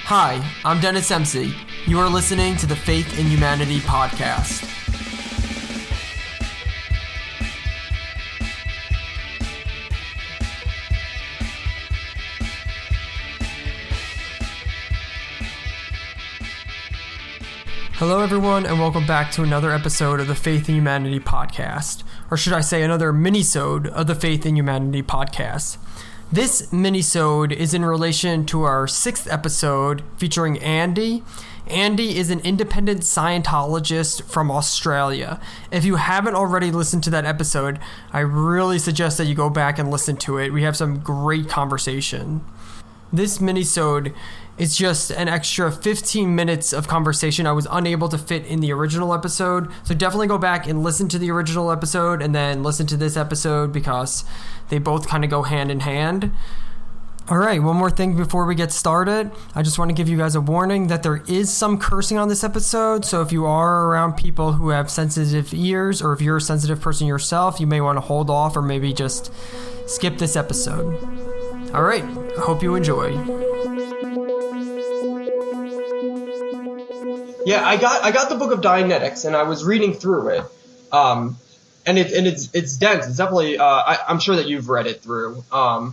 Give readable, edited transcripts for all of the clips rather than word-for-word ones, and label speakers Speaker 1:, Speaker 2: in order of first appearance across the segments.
Speaker 1: Hi, I'm Dennis MC. You are listening to the Faith in Humanity podcast. Hello everyone, and welcome back to another episode of the Faith in Humanity podcast, or should I say another minisode of the Faith in Humanity podcast. This minisode is in relation to our 6th episode featuring Andy. Andy is an independent Scientologist from Australia. If you haven't already listened to that episode, I really suggest that you go back and listen to it. We have some great conversation. This minisode is just an extra 15 minutes of conversation I was unable to fit in the original episode. So definitely go back and listen to the original episode and then listen to this episode because they both kind of go hand in hand. All right, one more thing before we get started. I just want to give you guys a warning that there is some cursing on this episode. So if you are around people who have sensitive ears, or if you're a sensitive person yourself, you may want to hold off or maybe just skip this episode. All right, I hope you enjoy. Yeah, I got the book of Dianetics, and I was reading through it, and it's dense. It's definitely I'm sure that you've read it through. I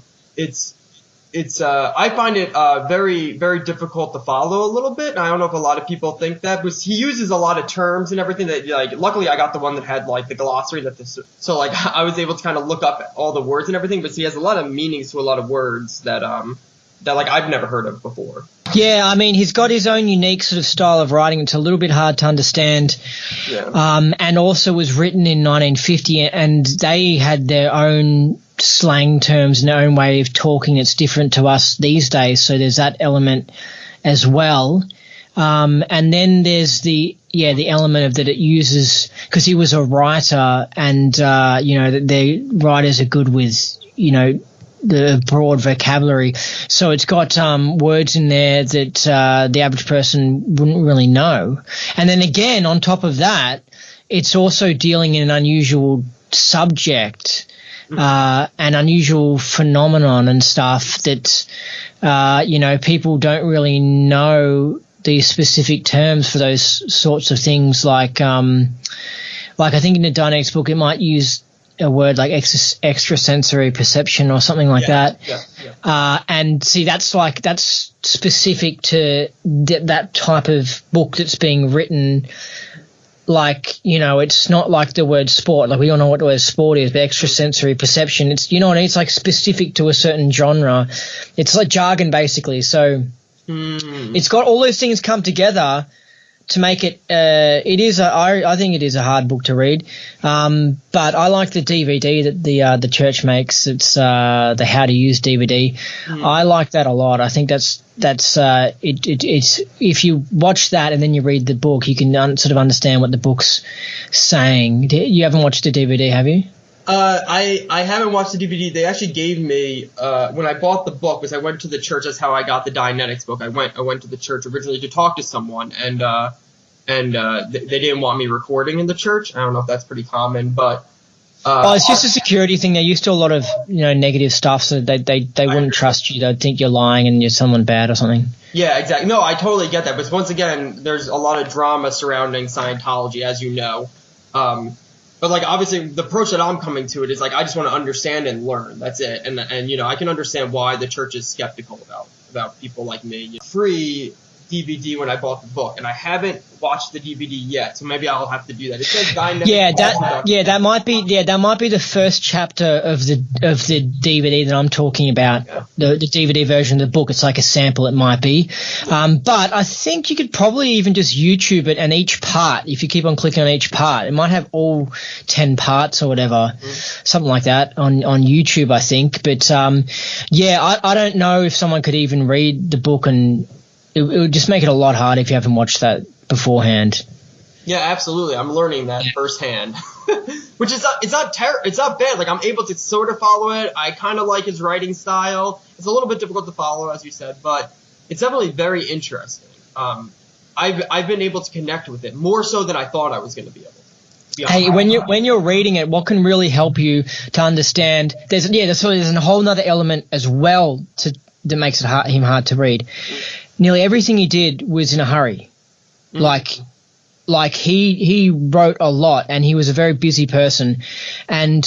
Speaker 1: find it very, very difficult to follow a little bit. And I don't know if a lot of people think that, but he uses a lot of terms and everything that, like, luckily I got the one that had like the glossary so like I was able to kind of look up all the words and everything. But he has a lot of meanings to a lot of words that like I've never heard of before.
Speaker 2: Yeah, I mean, he's got his own unique sort of style of writing. It's a little bit hard to understand. Yeah. And also was written in 1950, and they had their own slang terms and their own way of talking that's different to us these days. So there's that element as well. And then there's the element of that it uses, because he was a writer, and, the writers are good with, the broad vocabulary. So it's got words in there that the average person wouldn't really know. And then again, on top of that, it's also dealing in an unusual subject, an unusual phenomenon and stuff that, people don't really know these specific terms for those sorts of things. Like I think in the Dianetics book, it might use a word like extrasensory perception or something like that. Yeah. And see, that's specific to that type of book that's being written. Like, it's not like the word sport. Like, we all know what the word sport is, but extrasensory perception, it's, it's like specific to a certain genre. It's like jargon, basically. So it's got all those things come together to make it, I think it is a hard book to read. But I like the DVD that the church makes. It's the How to Use DVD. I like that a lot. I think it's if you watch that and then you read the book, you can sort of understand what the book's saying. You haven't watched the DVD, have you?
Speaker 1: I haven't watched the DVD. They actually gave me when I bought the book, because I went to the church. That's how I got the Dianetics book. I went to the church originally to talk to someone, and they didn't want me recording in the church. I don't know if that's pretty common, but
Speaker 2: it's just a security thing. They're used to a lot of negative stuff, so they wouldn't trust you. They'd think you're lying and you're someone bad or something.
Speaker 1: Yeah, exactly. No, I totally get that. But once again, there's a lot of drama surrounding Scientology, as you know. But like, obviously the approach that I'm coming to it is like, I just want to understand and learn. That's it. And I can understand why the church is skeptical about people like me. Free DVD when I bought the book, and I haven't watched the DVD yet, so maybe I'll have to do that. It says Dianetics. That
Speaker 2: might be the first chapter of the DVD that I'm talking about. Yeah. The DVD version of the book. It's like a sample. It might be, but I think you could probably even just YouTube it, and each part, if you keep on clicking on each part, it might have all 10 parts or whatever, something like that on YouTube, I think. But I don't know if someone could even read the book, and it would just make it a lot harder if you haven't watched that beforehand.
Speaker 1: Yeah, absolutely. I'm learning that firsthand, which is it's not bad. Like, I'm able to sort of follow it. I kind of like his writing style. It's a little bit difficult to follow, as you said, but it's definitely very interesting. I've been able to connect with it more so than I thought I was going to be able to.
Speaker 2: Hey, when you're reading it, what can really help you to understand? There's a whole other element as well that makes it hard to read. nearly everything he did was in a hurry. Like he wrote a lot, and he was a very busy person. And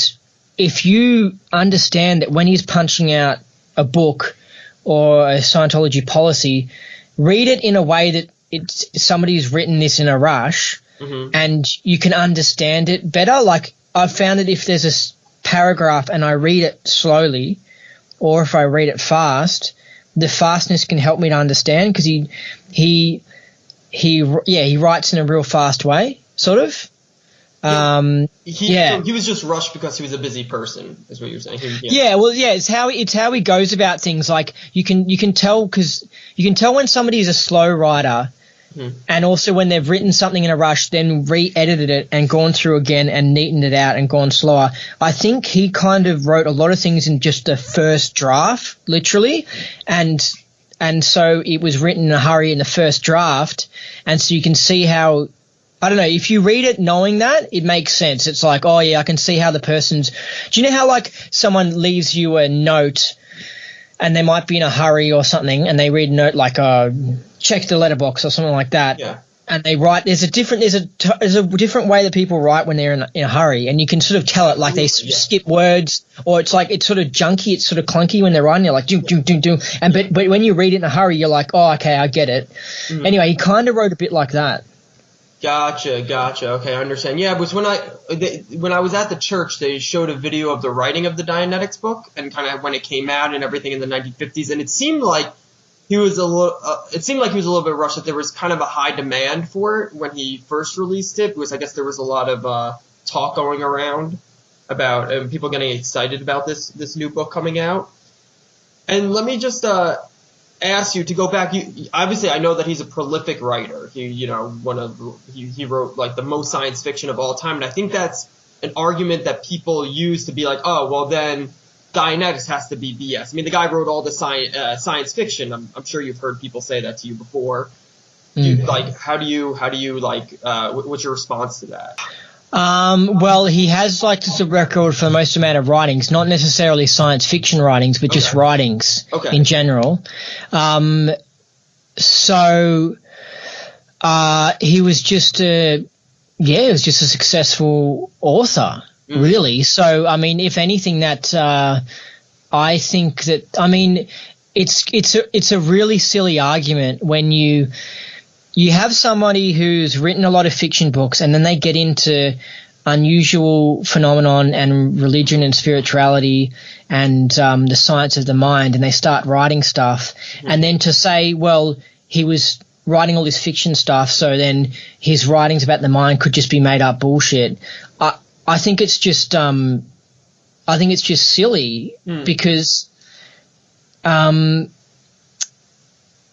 Speaker 2: if you understand that when he's punching out a book or a Scientology policy, read it in a way that somebody's written this in a rush, and you can understand it better. Like, I've found that if there's a paragraph and I read it slowly, or if I read it fast, the fastness can help me to understand, because he writes in a real fast way, sort of.
Speaker 1: He was just rushed because he was a busy person, is what you're saying.
Speaker 2: It's how he goes about things. Like, you can tell, because you can tell when somebody is a slow writer, and also when they've written something in a rush, then re-edited it and gone through again and neatened it out and gone slower. I think he kind of wrote a lot of things in just the first draft, literally, and so it was written in a hurry in the first draft, and so you can see how, I don't know, if you read it knowing that, it makes sense. It's like, oh yeah, I can see how the person's – do you know how, like, someone leaves you a note and they might be in a hurry or something, and they read a note like, check the letterbox or something like that. Yeah. And they write. There's a different way that people write when they're in a hurry, and you can sort of tell it. Like, they skip words, or it's like it's sort of junky, it's sort of clunky when they're writing. You're like doom doom doom doom, and but when you read it in a hurry, you're like, oh, okay, I get it. Anyway, he kind of wrote a bit like that.
Speaker 1: Gotcha. Okay, I understand. Yeah, it was when I was at the church, they showed a video of the writing of the Dianetics book, and kind of when it came out and everything in the 1950s, and it seemed like he was a little bit rushed. That there was kind of a high demand for it when he first released it, because I guess there was a lot of talk going around about people getting excited about this new book coming out. And let me just ask you to go back. Obviously, I know that he's a prolific writer. He wrote like the most science fiction of all time, and I think that's an argument that people use to be like, oh, well then Dianetics has to be BS. I mean, the guy wrote all the science fiction. I'm sure you've heard people say that to you before. How do you what's your response to that?
Speaker 2: Well, he has like the record for the most amount of writings, not necessarily science fiction writings, but just writings in general. So he was just a successful author. Really. So, I mean, if anything, that I think that, I mean, it's a really silly argument when you have somebody who's written a lot of fiction books, and then they get into unusual phenomenon and religion and spirituality and the science of the mind, and they start writing stuff, and then to say, well, he was writing all this fiction stuff, so then his writings about the mind could just be made up bullshit. I think it's just silly because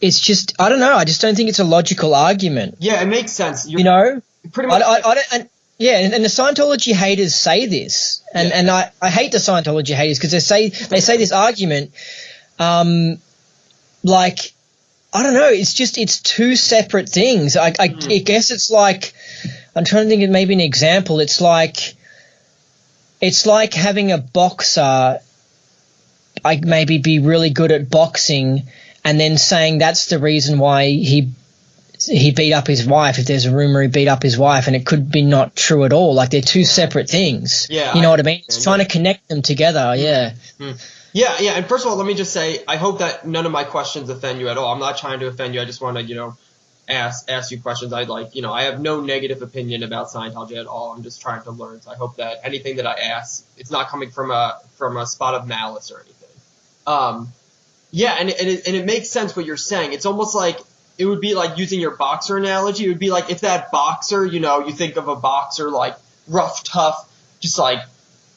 Speaker 2: it's just, I don't know, I just don't think it's a logical argument.
Speaker 1: Yeah, it makes sense.
Speaker 2: Pretty much. And the Scientology haters say this, and I hate the Scientology haters because they say this argument, like, I don't know, it's two separate things. I guess it's like, I'm trying to think of maybe an example. It's like having a boxer maybe be really good at boxing, and then saying that's the reason why he beat up his wife, if there's a rumor he beat up his wife, and it could be not true at all. Like, they're two separate things. Yeah, you know what I mean? It's trying to connect them together, yeah.
Speaker 1: Yeah, and first of all, let me just say, I hope that none of my questions offend you at all. I'm not trying to offend you. I just want to, ask you questions. I have no negative opinion about Scientology at all. I'm just trying to learn. So I hope that anything that I ask, it's not coming from a spot of malice or anything. And it makes sense what you're saying. It's almost like, it would be like using your boxer analogy. It would be like if that boxer, you think of a boxer like rough, tough, just like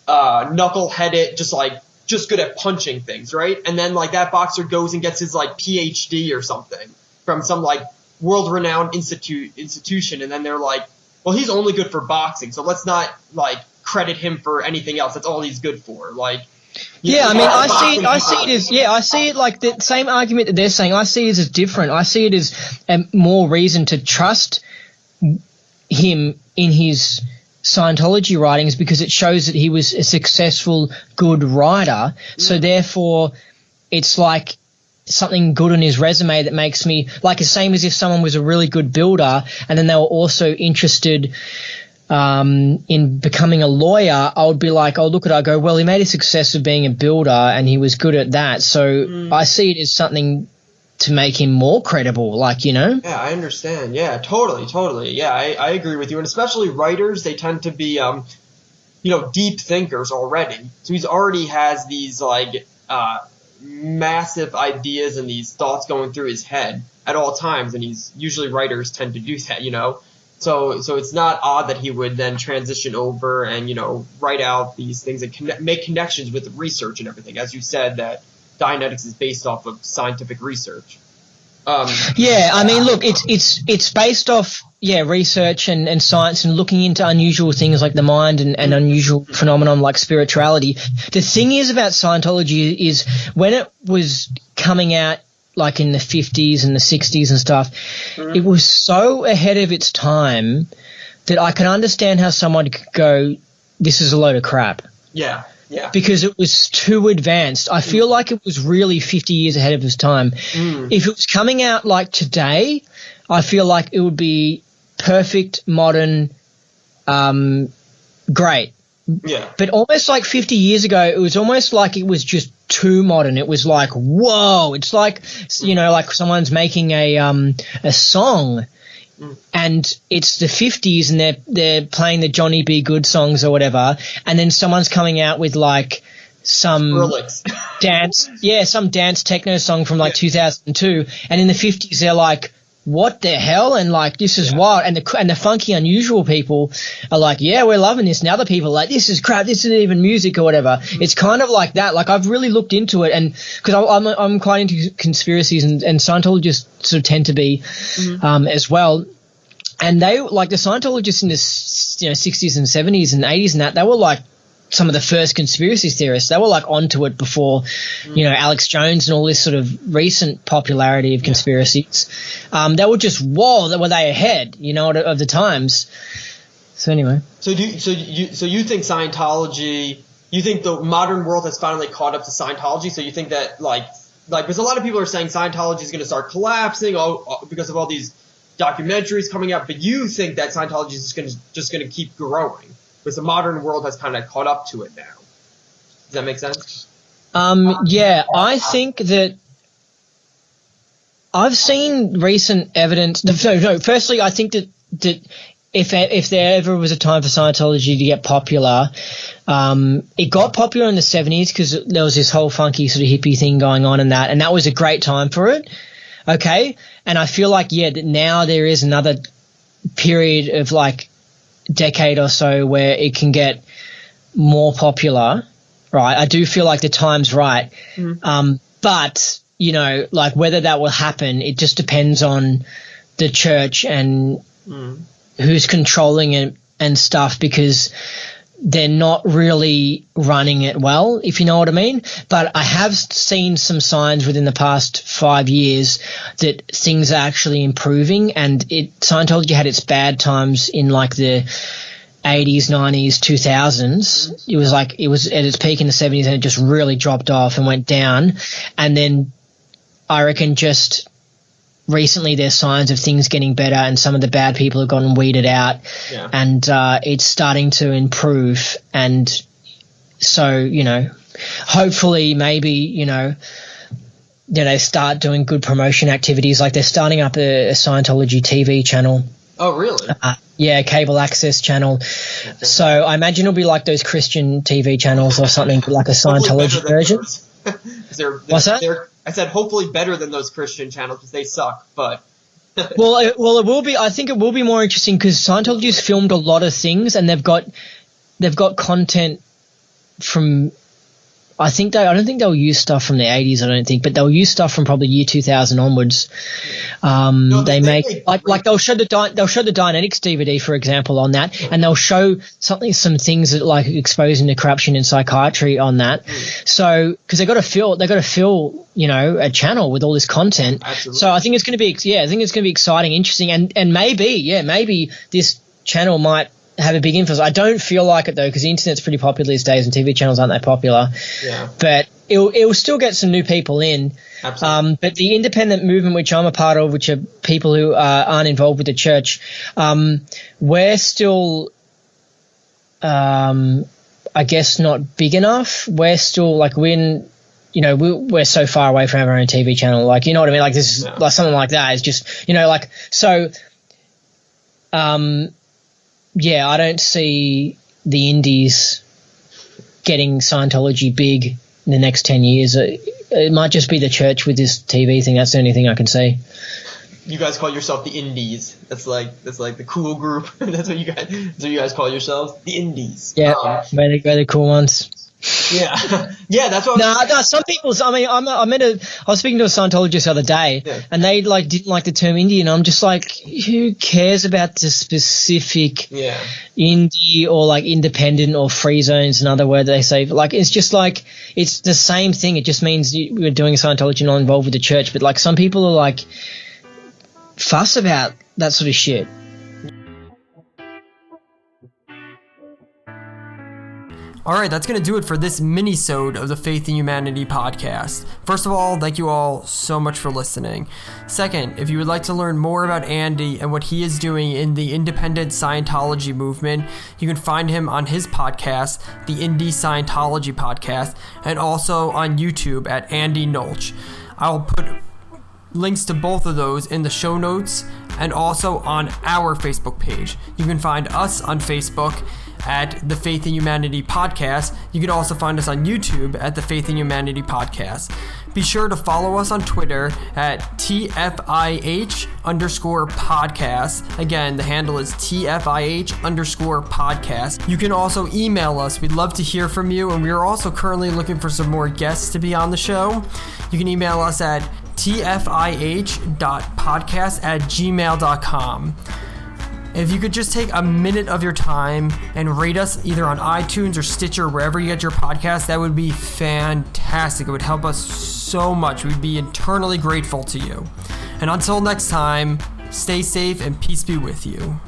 Speaker 1: knuckle-headed, just good at punching things, right? And then like that boxer goes and gets his like PhD or something from some like world-renowned institution, and then they're like, well, he's only good for boxing, so let's not like credit him for anything else. That's all he's good for. Like,
Speaker 2: yeah, I mean, I see it like the same argument that they're saying. I see it as different. I see it as more reason to trust him in his Scientology writings, because it shows that he was a successful, good writer. So therefore, it's like, something good on his resume that makes me like the same as if someone was a really good builder and then they were also interested in becoming a lawyer. I would be like, I'll look at it, I go, well, he made a success of being a builder and he was good at that. So I see it as something to make him more credible, like, you know?
Speaker 1: Yeah, I understand. Yeah, totally. Yeah, I agree with you. And especially writers, they tend to be, deep thinkers already. So he's already has these, like, massive ideas and these thoughts going through his head at all times. And writers tend to do that, you know? So it's not odd that he would then transition over and, write out these things and make connections with the research and everything. As you said, that Dianetics is based off of scientific research.
Speaker 2: I mean, look, it's based off research and science and looking into unusual things like the mind and unusual phenomenon like spirituality. The thing is about Scientology is when it was coming out, like in the 50s and the 60s and stuff, it was so ahead of its time that I can understand how someone could go, this is a load of crap.
Speaker 1: Yeah. Yeah.
Speaker 2: Because it was too advanced. I feel like it was really 50 years ahead of its time. If it was coming out like today, I feel like it would be perfect, modern, great.
Speaker 1: Yeah.
Speaker 2: But almost like 50 years ago, it was almost like it was just too modern. It was like, whoa. It's like, like someone's making a song. And it's the 50s and they're playing the Johnny B. Good songs or whatever, and then someone's coming out with like some some dance techno song from like 2002, and in the 50s they're like, what the hell? And like, this is wild. And the funky unusual people are like, yeah, we're loving this. And other people are like, this is crap, this isn't even music or whatever. It's kind of like that. Like, I've really looked into it, and because I'm quite into conspiracies, and Scientologists sort of tend to be as well. And they, like the Scientologists in the 60s and 70s and 80s and that, they were like some of the first conspiracy theorists. They were like onto it before, Alex Jones and all this sort of recent popularity of conspiracies. They were just, whoa, were they ahead, of the times. So anyway. So you
Speaker 1: think Scientology, you think the modern world has finally caught up to Scientology? So you think that like because a lot of people are saying Scientology is going to start collapsing because of all these documentaries coming out, but you think that Scientology is just going to keep growing because the modern world has kind of caught up to it now. Does that make sense?
Speaker 2: I think that I've seen recent evidence. No. Firstly, I think that if there ever was a time for Scientology to get popular, it got popular in the 70s because there was this whole funky sort of hippie thing going on and that was a great time for it. Okay. And I feel like, that now there is another period of like decade or so where it can get more popular, right? I do feel like the time's right. But, like whether that will happen, it just depends on the church and who's controlling it and stuff, because they're not really running it well, if you know what I mean. But I have seen some signs within the past 5 years that things are actually improving, and Scientology had its bad times in like the 80s, 90s, 2000s. It was at its peak in the 70s, and it just really dropped off and went down. And then I reckon just recently there's signs of things getting better, and some of the bad people have gotten weeded out, and it's starting to improve. And so, hopefully maybe, they start doing good promotion activities. Like they're starting up a Scientology TV channel.
Speaker 1: Oh, really?
Speaker 2: Cable access channel. Okay. So I imagine it'll be like those Christian TV channels or something, like a Scientology version. What's that?
Speaker 1: I said hopefully better than those Christian channels because they suck, but
Speaker 2: well, it will be. I think it will be more interesting because Scientology's filmed a lot of things, and they've got content from. I don't think they'll use stuff from the 80s. I don't think, but they'll use stuff from probably year 2000 onwards. They'll show the Dianetics DVD, for example, on that, and they'll show some things that like exposing the corruption in psychiatry on that. So because they got to fill a channel with all this content.
Speaker 1: Absolutely.
Speaker 2: So I think it's going to be exciting, interesting, and maybe this channel might have a big influence. I don't feel like it though, because the internet's pretty popular these days and TV channels aren't that popular.
Speaker 1: Yeah.
Speaker 2: But it'll still get some new people in.
Speaker 1: Absolutely.
Speaker 2: But the independent movement, which I'm a part of, which are people who aren't involved with the church, we're still, I guess, not big enough. We're still like we're so far away from our own TV channel. Like, you know what I mean? Like this is like something like that is just, like so. Yeah, I don't see the indies getting Scientology big in the next 10 years. It might just be the church with this TV thing. That's the only thing I can see.
Speaker 1: You guys call yourself the Indies. That's like the cool group. That's what you guys call yourselves, the Indies.
Speaker 2: Yeah, they're the cool ones.
Speaker 1: Yeah, yeah, that's what.
Speaker 2: No, some people. I mean, I was speaking to a Scientologist the other day, and they didn't like the term Indian. I'm just like, who cares about the specific indie or like independent or free zones? Another word they say. Like, it's just like it's the same thing. It just means we're doing Scientology, not involved with the church. But like, some people are like fuss about that sort of shit.
Speaker 1: All right, that's going to do it for this mini-sode of the Faith in Humanity podcast. First of all, thank you all so much for listening. Second, if you would like to learn more about Andy and what he is doing in the independent Scientology movement, you can find him on his podcast, the Indie Scientology Podcast, and also on YouTube at Andy Nolch. I'll put links to both of those in the show notes and also on our Facebook page. You can find us on Facebook at the Faith in Humanity Podcast. You can also find us on YouTube at the Faith in Humanity Podcast. Be sure to follow us on Twitter at TFIH_podcast. Again, the handle is TFIH_podcast. You can also email us. We'd love to hear from you, and we are also currently looking for some more guests to be on the show. You can email us at tfih.podcast@gmail.com. If you could just take a minute of your time and rate us either on iTunes or Stitcher, wherever you get your podcast, that would be fantastic. It would help us so much. We'd be eternally grateful to you. And until next time, stay safe and peace be with you.